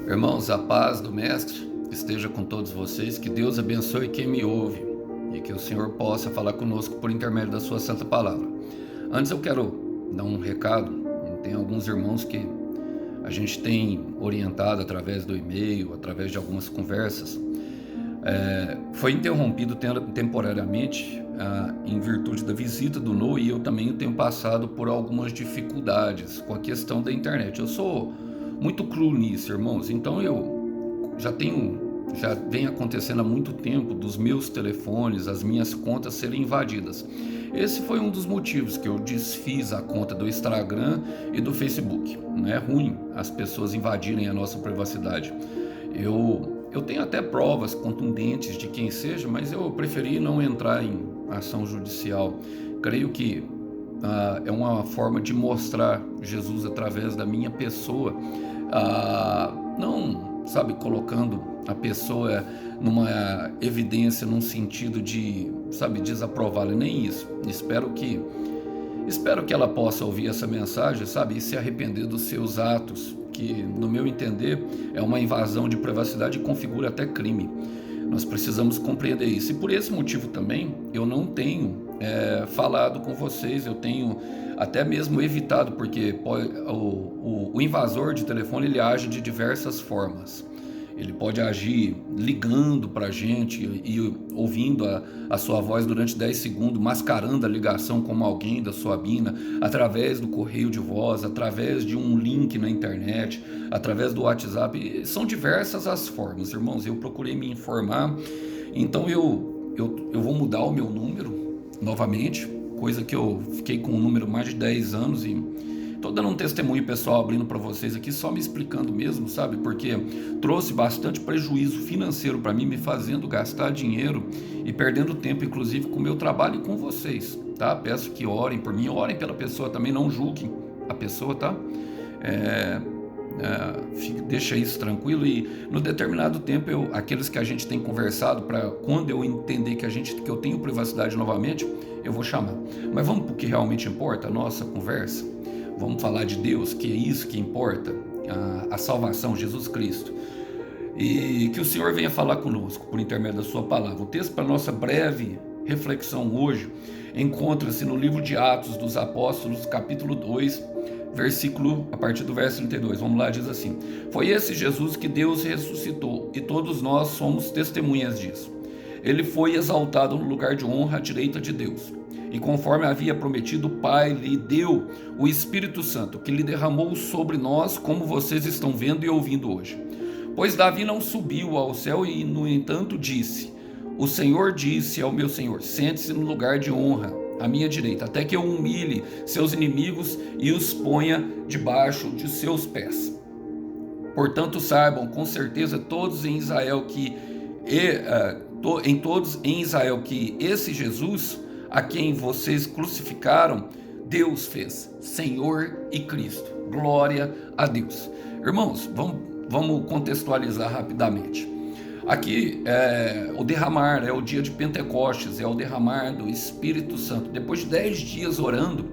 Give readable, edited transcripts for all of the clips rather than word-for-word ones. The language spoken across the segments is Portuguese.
Irmãos, a paz do Mestre esteja com todos vocês, que Deus abençoe quem me ouve e que o Senhor possa falar conosco por intermédio da sua santa palavra. Antes eu quero dar um recado. Tem alguns irmãos que a gente tem orientado através do e-mail, através de algumas conversas. Foi interrompido temporariamente em virtude da visita do No, e eu também tenho passado por algumas dificuldades com a questão da internet. Eu sou muito cru nisso, irmãos, então eu já vem acontecendo há muito tempo dos meus telefones, as minhas contas serem invadidas. Esse foi um dos motivos que eu desfiz a conta do Instagram e do Facebook. Não é ruim as pessoas invadirem a nossa privacidade. Eu tenho até provas contundentes de quem seja, mas eu preferi não entrar em ação judicial. Creio que é uma forma de mostrar Jesus através da minha pessoa, não, sabe, colocando a pessoa numa evidência, num sentido de, sabe, desaprová-la, nem isso. Espero que ela possa ouvir essa mensagem, sabe, e se arrepender dos seus atos, que, no meu entender, é uma invasão de privacidade e configura até crime. Nós precisamos compreender isso. E por esse motivo também, eu não tenho falado com vocês, eu tenho até mesmo evitado, porque o invasor de telefone, ele age de diversas formas. Ele pode agir ligando para a gente e ouvindo a sua voz durante 10 segundos, mascarando a ligação como alguém da sua bina, através do correio de voz, através de um link na internet, através do WhatsApp. E são diversas as formas, irmãos. Eu procurei me informar, então eu vou mudar o meu número novamente, coisa que eu fiquei com o número mais de 10 anos e estou dando um testemunho pessoal, abrindo para vocês aqui, só me explicando mesmo, sabe? Porque trouxe bastante prejuízo financeiro para mim, me fazendo gastar dinheiro e perdendo tempo, inclusive, com o meu trabalho e com vocês, tá? Peço que orem por mim, orem pela pessoa também, não julguem a pessoa, tá? Deixa isso tranquilo. E no determinado tempo, aqueles que a gente tem conversado, para quando eu entender que eu tenho privacidade novamente, eu vou chamar. Mas vamos para o que realmente importa, a nossa conversa. Vamos falar de Deus, que é isso que importa, a salvação, Jesus Cristo. E que o Senhor venha falar conosco por intermédio da sua palavra. O texto para nossa breve reflexão hoje encontra-se no livro de Atos dos Apóstolos, capítulo 2, a partir do verso 32. Vamos lá, diz assim: Foi esse Jesus que Deus ressuscitou, e todos nós somos testemunhas disso. Ele foi exaltado no lugar de honra à direita de Deus. E conforme havia prometido, o Pai lhe deu o Espírito Santo, que lhe derramou sobre nós, como vocês estão vendo e ouvindo hoje. Pois Davi não subiu ao céu e, no entanto, disse: O Senhor disse ao meu Senhor: Sente-se no lugar de honra, à minha direita, até que eu humilhe seus inimigos e os ponha debaixo de seus pés. Portanto, saibam com certeza todos em Israel que esse Jesus, a quem vocês crucificaram, Deus fez Senhor e Cristo. Glória a Deus. Irmãos, vamos contextualizar rapidamente. Aqui o derramar, é o dia de Pentecostes, é o derramar do Espírito Santo. Depois de 10 dias orando,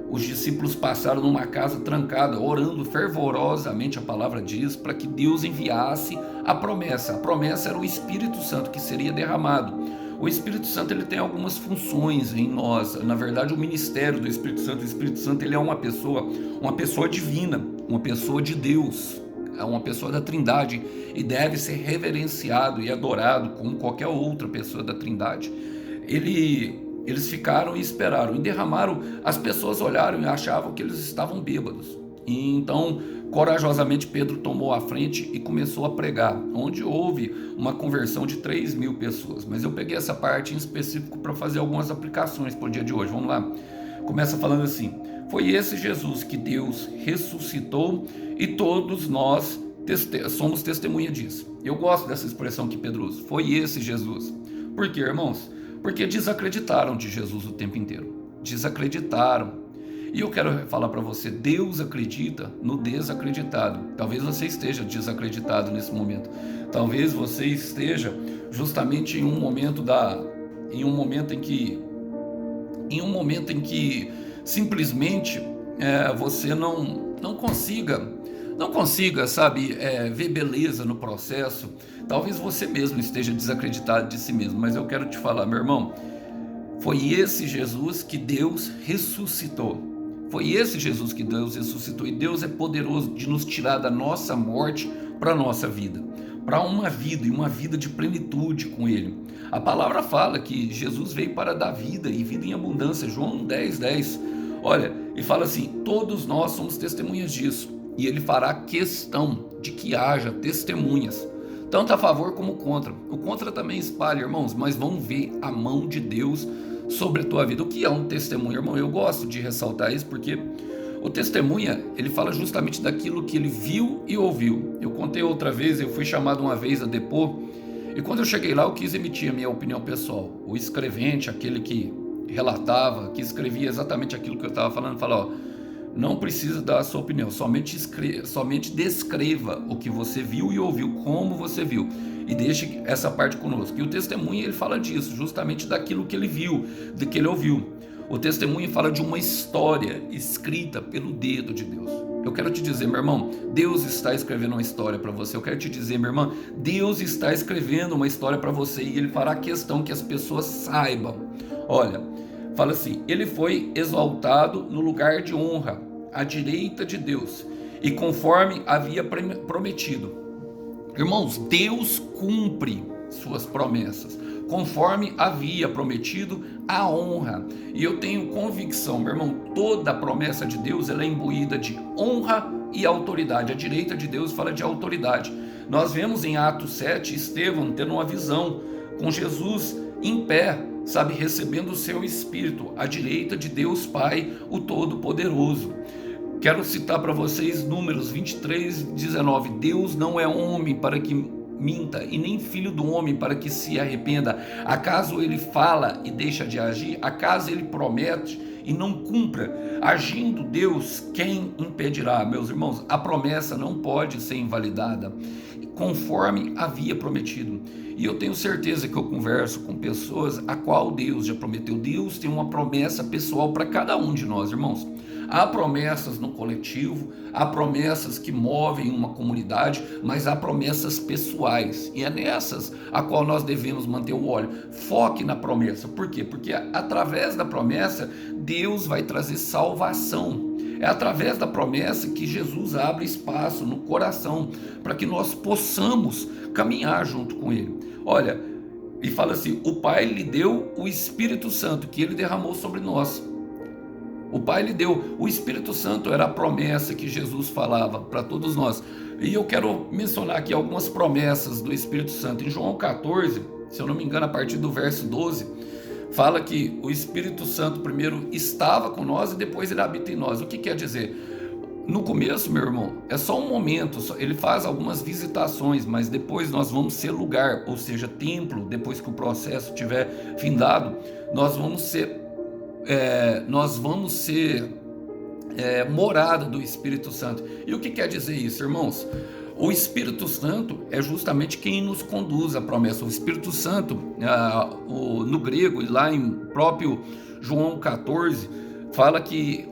os discípulos passaram numa casa trancada, orando fervorosamente, a palavra diz, para que Deus enviasse a promessa. A promessa era o Espírito Santo que seria derramado. O Espírito Santo, ele tem algumas funções em nós. Na verdade, o ministério do Espírito Santo, ele é uma pessoa divina, uma pessoa de Deus, é uma pessoa da Trindade e deve ser reverenciado e adorado como qualquer outra pessoa da Trindade. Eles ficaram e esperaram e derramaram. As pessoas olharam e achavam que eles estavam bêbados. E então, corajosamente, Pedro tomou a frente e começou a pregar, onde houve uma conversão de 3.000 pessoas. Mas eu peguei essa parte em específico para fazer algumas aplicações para o dia de hoje. Vamos lá. Começa falando assim: Foi esse Jesus que Deus ressuscitou e todos nós somos testemunha disso. Eu gosto dessa expressão que Pedro usa. Foi esse Jesus. Por quê, irmãos? Porque desacreditaram de Jesus o tempo inteiro. Desacreditaram. E eu quero falar para você, Deus acredita no desacreditado. Talvez você esteja desacreditado nesse momento. Talvez você esteja justamente em um momento em que simplesmente você não consiga não consiga, sabe, ver beleza no processo, talvez você mesmo esteja desacreditado de si mesmo, mas eu quero te falar, meu irmão, foi esse Jesus que Deus ressuscitou. Foi esse Jesus que Deus ressuscitou. E Deus é poderoso de nos tirar da nossa morte para a nossa vida. Para uma vida e uma vida de plenitude com Ele. A palavra fala que Jesus veio para dar vida e vida em abundância. João 10:10. Olha, e fala assim: todos nós somos testemunhas disso. E Ele fará questão de que haja testemunhas, tanto a favor como contra. O contra também espalha, irmãos, mas vão ver a mão de Deus sobre a tua vida. O que é um testemunho, irmão? Eu gosto de ressaltar isso porque o testemunha, ele fala justamente daquilo que ele viu e ouviu. Eu contei outra vez, eu fui chamado uma vez a depor, e quando eu cheguei lá eu quis emitir a minha opinião pessoal. O escrevente, aquele que relatava, que escrevia exatamente aquilo que eu estava falando, fala, ó, não precisa dar a sua opinião, somente descreva o que você viu e ouviu, como você viu, e deixe essa parte conosco. E o testemunho, ele fala disso, justamente daquilo que ele viu, do que ele ouviu. O testemunho fala de uma história escrita pelo dedo de Deus. Eu quero te dizer, meu irmão, Deus está escrevendo uma história para você. Eu quero te dizer, minha irmã, Deus está escrevendo uma história para você e Ele fará questão que as pessoas saibam. Olha, fala assim, Ele foi exaltado no lugar de honra, à direita de Deus, e conforme havia prometido. Irmãos, Deus cumpre suas promessas, conforme havia prometido, a honra. E eu tenho convicção, meu irmão, toda a promessa de Deus, ela é imbuída de honra e autoridade. A direita de Deus fala de autoridade. Nós vemos em Atos 7, Estevão tendo uma visão com Jesus em pé, sabe, recebendo o seu Espírito, à direita de Deus Pai, o Todo-Poderoso. Quero citar para vocês Números 23:19. Deus não é homem para que minta, e nem filho do homem para que se arrependa. Acaso ele fala e deixa de agir? Acaso ele promete e não cumpra? Agindo Deus, quem impedirá? Meus irmãos, a promessa não pode ser invalidada, conforme havia prometido. E eu tenho certeza que eu converso com pessoas a qual Deus já prometeu. Deus tem uma promessa pessoal para cada um de nós, irmãos. Há promessas no coletivo, há promessas que movem uma comunidade, mas há promessas pessoais, e é nessas a qual nós devemos manter o olho. Foque na promessa. Por quê? Porque através da promessa Deus vai trazer salvação. É através da promessa que Jesus abre espaço no coração para que nós possamos caminhar junto com Ele. Olha, e fala assim, o Pai lhe deu o Espírito Santo que Ele derramou sobre nós. O Pai lhe deu, o Espírito Santo era a promessa que Jesus falava para todos nós. E eu quero mencionar aqui algumas promessas do Espírito Santo. Em João 14, se eu não me engano, a partir do verso 12, fala que o Espírito Santo primeiro estava com nós e depois ele habita em nós. O que quer dizer? No começo, meu irmão, é só um momento, ele faz algumas visitações, mas depois nós vamos ser lugar, ou seja, templo. Depois que o processo tiver findado, nós vamos ser morada do Espírito Santo. E o que quer dizer isso, irmãos? O Espírito Santo é justamente quem nos conduz à promessa. O Espírito Santo, no grego, e lá em próprio João 14, fala que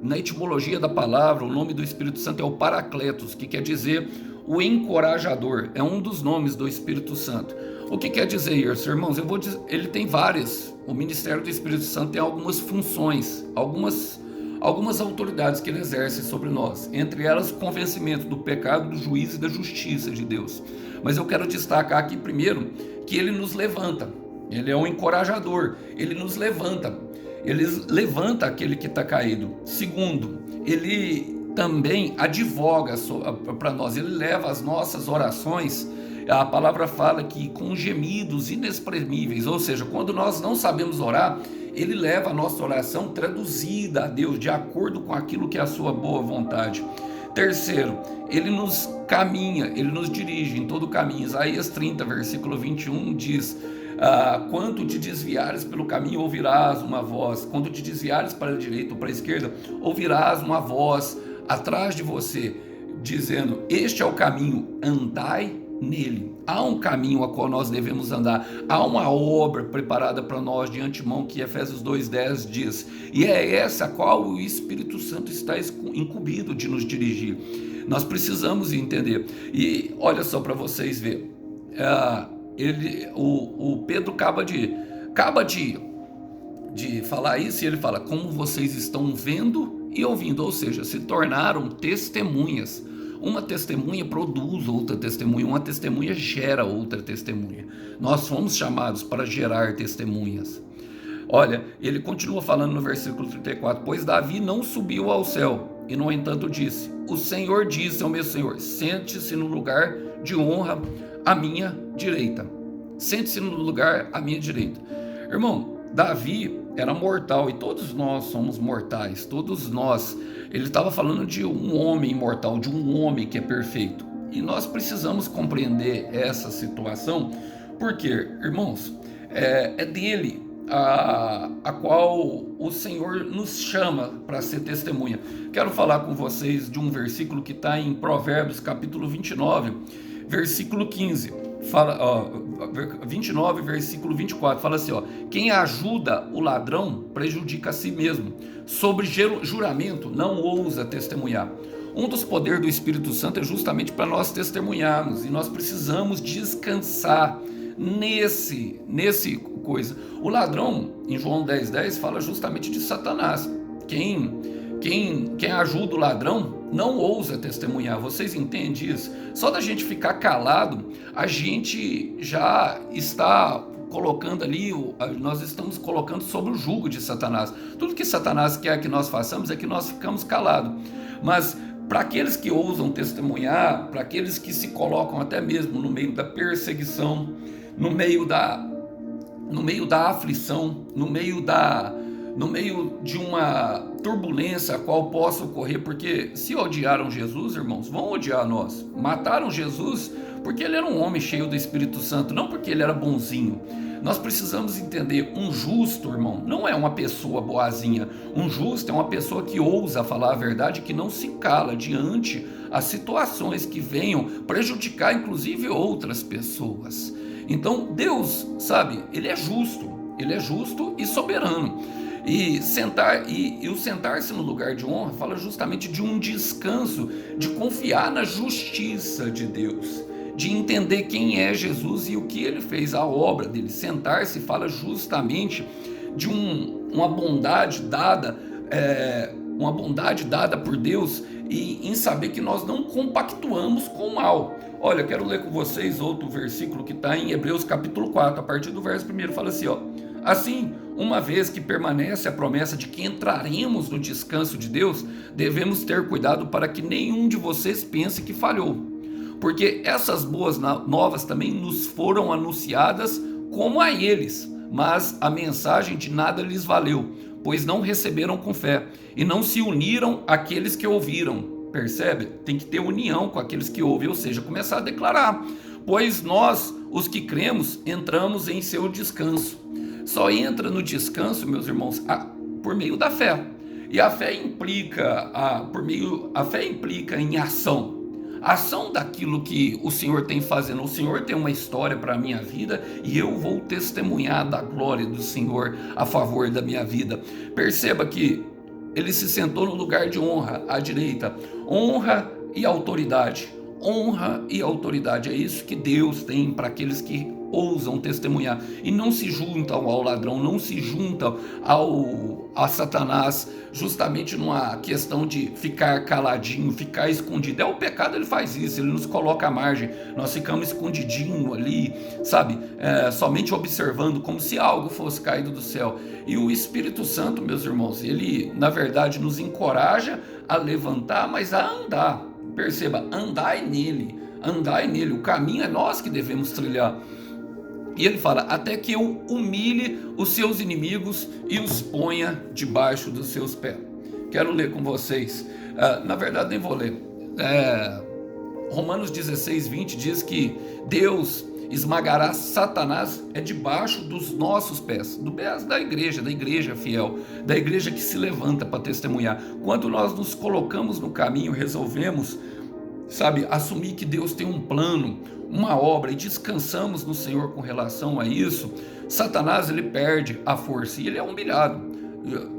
na etimologia da palavra, o nome do Espírito Santo é o Paracletos, que quer dizer o encorajador. É um dos nomes do Espírito Santo. O que quer dizer isso, irmãos? Eu vou dizer, ele tem várias. O ministério do Espírito Santo tem algumas funções, algumas autoridades que ele exerce sobre nós. Entre elas, o convencimento do pecado, do juízo e da justiça de Deus. Mas eu quero destacar aqui primeiro que ele nos levanta. Ele é um encorajador. Ele nos levanta. Ele levanta aquele que está caído. Segundo, ele também advoga para nós. Ele leva as nossas orações. A palavra fala que com gemidos inexprimíveis, ou seja, quando nós não sabemos orar, Ele leva a nossa oração traduzida a Deus, de acordo com aquilo que é a sua boa vontade. Terceiro, Ele nos caminha, Ele nos dirige em todo o caminho. Isaías 30, versículo 21 diz: quando te desviares pelo caminho, ouvirás uma voz. Quando te desviares para a direita ou para a esquerda, ouvirás uma voz atrás de você, dizendo: este é o caminho, andai nele. Há um caminho a qual nós devemos andar, há uma obra preparada para nós de antemão, que Efésios 2:10 diz, e é essa a qual o Espírito Santo está incumbido de nos dirigir. Nós precisamos entender. E olha só para vocês verem, o Pedro acaba de falar isso, e ele fala: como vocês estão vendo e ouvindo, ou seja, se tornaram testemunhas. Uma testemunha produz outra testemunha, uma testemunha gera outra testemunha. Nós fomos chamados para gerar testemunhas. Olha, ele continua falando no versículo 34: pois Davi não subiu ao céu, e no entanto disse: o Senhor disse ao meu Senhor: sente-se no lugar de honra à minha direita. Sente-se no lugar à minha direita. Irmão, Davi era mortal, e todos nós somos mortais, todos nós. Ele estava falando de um homem imortal, de um homem que é perfeito. E nós precisamos compreender essa situação, porque, irmãos, é dele a qual o Senhor nos chama para ser testemunha. Quero falar com vocês de um versículo que está em Provérbios capítulo 29, versículo 15. Fala, 29, versículo 24, fala assim: quem ajuda o ladrão prejudica a si mesmo, sobre juramento não ousa testemunhar. Um dos poderes do Espírito Santo é justamente para nós testemunharmos, e nós precisamos descansar nesse coisa. O ladrão, em João 10,10, fala justamente de Satanás. Quem ajuda o ladrão não ousa testemunhar. Vocês entendem isso? Só da gente ficar calado, a gente já está colocando ali, nós estamos colocando sobre o jugo de Satanás. Tudo que Satanás quer que nós façamos é que nós ficamos calados. Mas para aqueles que ousam testemunhar, para aqueles que se colocam até mesmo no meio da perseguição, no meio da aflição, no meio de uma turbulência a qual possa ocorrer, porque se odiaram Jesus, irmãos, vão odiar nós. Mataram Jesus porque ele era um homem cheio do Espírito Santo, não porque ele era bonzinho. Nós precisamos entender, um justo, irmão, não é uma pessoa boazinha. Um justo é uma pessoa que ousa falar a verdade, que não se cala diante as situações que venham prejudicar, inclusive, outras pessoas. Então, Deus, sabe, Ele é justo e soberano. E o sentar-se no lugar de honra fala justamente de um descanso, de confiar na justiça de Deus, de entender quem é Jesus e o que Ele fez, a obra dele. Sentar-se fala justamente de uma bondade dada, por Deus, e em saber que nós não compactuamos com o mal. Olha, eu quero ler com vocês outro versículo que está em Hebreus capítulo 4, a partir do verso 1, fala assim: assim, uma vez que permanece a promessa de que entraremos no descanso de Deus, devemos ter cuidado para que nenhum de vocês pense que falhou. Porque essas boas novas também nos foram anunciadas como a eles, mas a mensagem de nada lhes valeu, pois não receberam com fé e não se uniram àqueles que ouviram. Percebe? Tem que ter união com aqueles que ouvem, ou seja, começar a declarar: pois nós, os que cremos, entramos em seu descanso. Só entra no descanso, meus irmãos, por meio da fé. E a fé implica em ação. Ação daquilo que o Senhor tem fazendo. O Senhor tem uma história para a minha vida e eu vou testemunhar da glória do Senhor a favor da minha vida. Perceba que ele se sentou no lugar de honra, à direita. Honra e autoridade. Honra e autoridade, é isso que Deus tem para aqueles que ousam testemunhar e não se juntam ao ladrão, não se juntam a Satanás, justamente numa questão de ficar caladinho, ficar escondido. O pecado, ele faz isso, ele nos coloca à margem, nós ficamos escondidinho ali, sabe, somente observando como se algo fosse caído do céu. E o Espírito Santo, meus irmãos, ele na verdade nos encoraja a levantar, mas a andar. Perceba, andai nele, o caminho é nós que devemos trilhar. E ele fala: até que eu humilhe os seus inimigos e os ponha debaixo dos seus pés. Quero ler com vocês, na verdade nem vou ler, Romanos 16:20 diz que Deus esmagará Satanás debaixo dos nossos pés, do pés da igreja fiel, da igreja que se levanta para testemunhar. Quando nós nos colocamos no caminho, resolvemos, sabe, assumir que Deus tem um plano, uma obra, e descansamos no Senhor com relação a isso, Satanás, ele perde a força e ele é humilhado.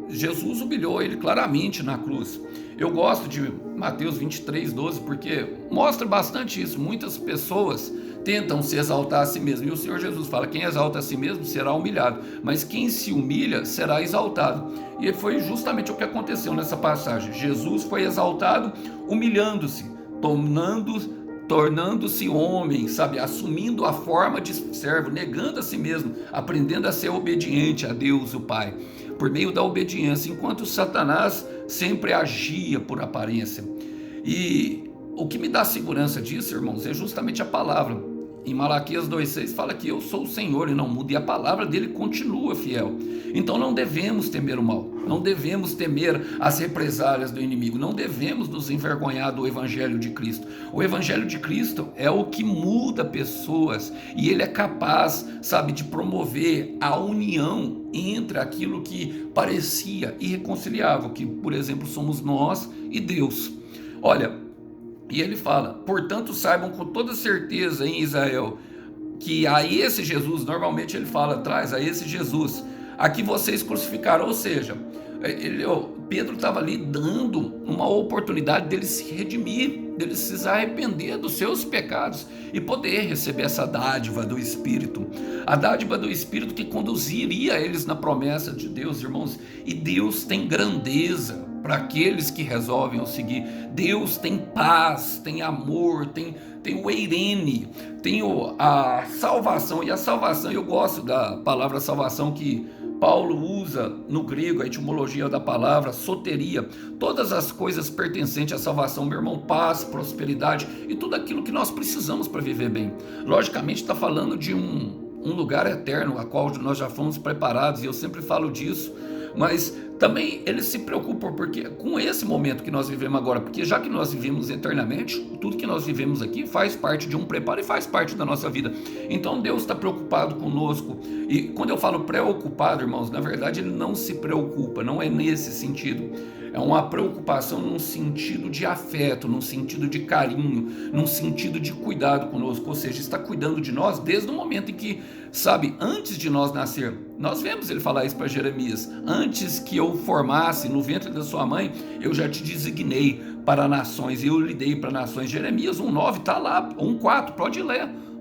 Jesus humilhou ele claramente na cruz. Eu gosto de Mateus 23:12 porque mostra bastante isso. Muitas pessoas tentam se exaltar a si mesmo, e o Senhor Jesus fala: quem exalta a si mesmo será humilhado, mas quem se humilha será exaltado. E foi justamente o que aconteceu nessa passagem. Jesus foi exaltado humilhando-se, tornando-se homem, sabe, assumindo a forma de servo, negando a si mesmo, aprendendo a ser obediente a Deus o Pai, por meio da obediência, enquanto Satanás sempre agia por aparência. E o que me dá segurança disso, irmãos, é justamente a palavra. Em Malaquias 2,6 fala que eu sou o Senhor e não mudo, e a palavra dele continua fiel. Então não devemos temer o mal, não devemos temer as represálias do inimigo, não devemos nos envergonhar do Evangelho de Cristo. O Evangelho de Cristo é o que muda pessoas, e ele é capaz, sabe, de promover a união entre aquilo que parecia irreconciliável, que, por exemplo, somos nós e Deus. Olha, e ele fala: portanto saibam com toda certeza em Israel, que a esse Jesus, normalmente ele fala atrás, a esse Jesus, a que vocês crucificaram. Ou seja, Pedro estava ali dando uma oportunidade dele se redimir, dele se arrepender dos seus pecados e poder receber essa dádiva do Espírito, a dádiva do Espírito que conduziria eles na promessa de Deus, irmãos. E Deus tem grandeza para aqueles que resolvem o seguir. Deus tem paz, tem amor, tem o eirene, tem a salvação. E a salvação, eu gosto da palavra salvação que Paulo usa no grego, a etimologia da palavra, soteria, todas as coisas pertencentes à salvação, meu irmão, paz, prosperidade e tudo aquilo que nós precisamos para viver bem. Logicamente está falando de um lugar eterno, a qual nós já fomos preparados, e eu sempre falo disso, mas também ele se preocupa porque com esse momento que nós vivemos agora, porque já que nós vivemos eternamente, tudo que nós vivemos aqui faz parte de um preparo e faz parte da nossa vida. Então Deus está preocupado conosco. E quando eu falo preocupado, irmãos, na verdade ele não se preocupa, não é nesse sentido. É uma preocupação num sentido de afeto, num sentido de carinho, num sentido de cuidado conosco, ou seja, está cuidando de nós desde o momento em que, sabe, antes de nós nascer. Nós vemos ele falar isso para Jeremias: antes que eu formasse no ventre da sua mãe, eu já te designei para nações, e eu lhe dei para nações. Jeremias 1,9 está lá, 1,4,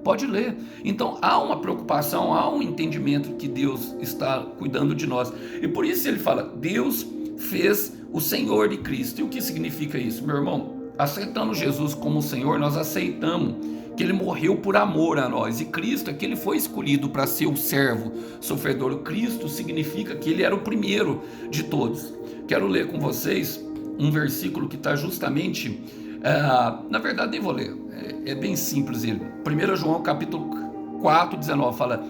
pode ler. Então há uma preocupação, há um entendimento que Deus está cuidando de nós, e por isso ele fala: Deus fez o Senhor de Cristo. E o que significa isso, meu irmão? Aceitando Jesus como Senhor, nós aceitamos que ele morreu por amor a nós, e Cristo é que ele foi escolhido para ser o servo sofredor. O Cristo significa que ele era o primeiro de todos. Quero ler com vocês um versículo que está justamente, na verdade nem vou ler, é bem simples ele. 1 João capítulo 4:19 fala: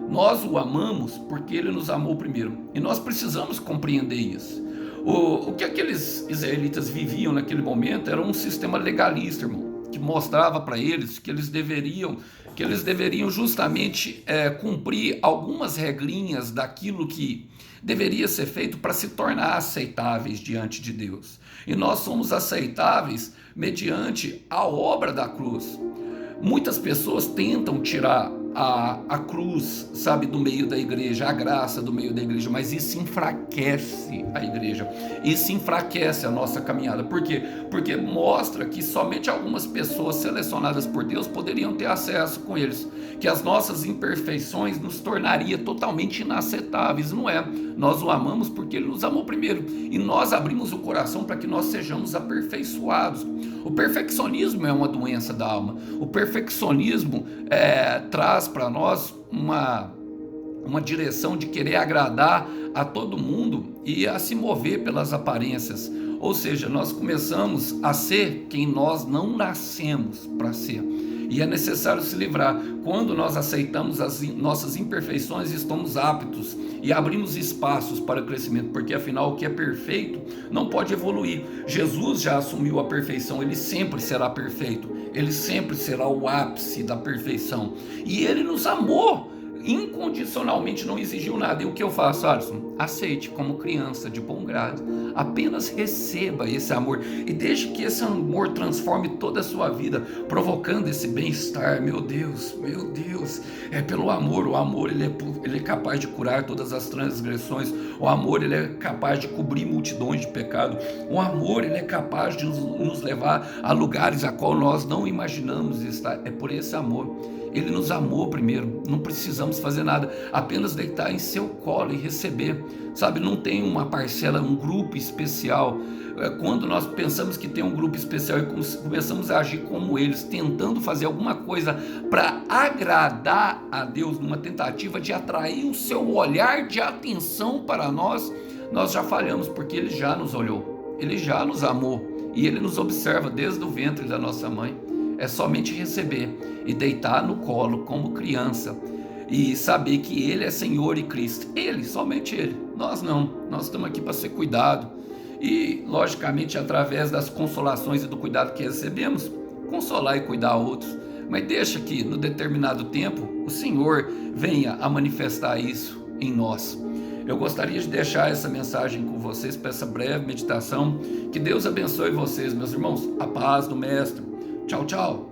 nós o amamos porque ele nos amou primeiro, e nós precisamos compreender isso. O que aqueles israelitas viviam naquele momento era um sistema legalista, irmão, que mostrava para eles que eles deveriam justamente cumprir algumas regrinhas daquilo que deveria ser feito para se tornar aceitáveis diante de Deus. E nós somos aceitáveis mediante a obra da cruz. Muitas pessoas tentam tirar a cruz, sabe, do meio da igreja, a graça do meio da igreja, mas isso enfraquece a igreja, isso enfraquece a nossa caminhada. Por quê? Porque mostra que somente algumas pessoas selecionadas por Deus poderiam ter acesso com eles, que as nossas imperfeições nos tornaria totalmente inaceitáveis. Não é? Nós o amamos porque ele nos amou primeiro, e nós abrimos o coração para que nós sejamos aperfeiçoados. O perfeccionismo é uma doença da alma. O perfeccionismo traz para nós uma direção de querer agradar a todo mundo e a se mover pelas aparências. Ou seja, nós começamos a ser quem nós não nascemos para ser. E é necessário se livrar. Quando nós aceitamos as nossas imperfeições, estamos aptos e abrimos espaços para o crescimento, porque afinal o que é perfeito não pode evoluir. Jesus já assumiu a perfeição, ele sempre será perfeito, ele sempre será o ápice da perfeição. E ele nos amou incondicionalmente, não exigiu nada. E o que eu faço, Alisson? Aceite como criança de bom grado Apenas receba esse amor e deixe que esse amor transforme toda a sua vida, provocando esse bem-estar. Meu Deus, é pelo amor. O amor ele é capaz de curar todas as transgressões. O amor ele é capaz de cobrir multidões de pecado. O amor ele é capaz de nos levar a lugares a qual nós não imaginamos estar. É por esse amor. Ele nos amou primeiro, não precisamos fazer nada, apenas deitar em seu colo e receber, sabe? Não tem uma parcela, um grupo especial. Quando nós pensamos que tem um grupo especial e começamos a agir como eles, tentando fazer alguma coisa para agradar a Deus, numa tentativa de atrair o seu olhar de atenção para nós, nós já falhamos, porque Ele já nos olhou, Ele já nos amou e Ele nos observa desde o ventre da nossa mãe. É somente receber e deitar no colo como criança e saber que Ele é Senhor e Cristo. Ele, somente Ele. Nós não. Nós estamos aqui para ser cuidado e, logicamente, através das consolações e do cuidado que recebemos, consolar e cuidar outros. Mas deixa que, no determinado tempo, o Senhor venha a manifestar isso em nós. Eu gostaria de deixar essa mensagem com vocês para essa breve meditação. Que Deus abençoe vocês, meus irmãos. A paz do Mestre. Tchau, tchau.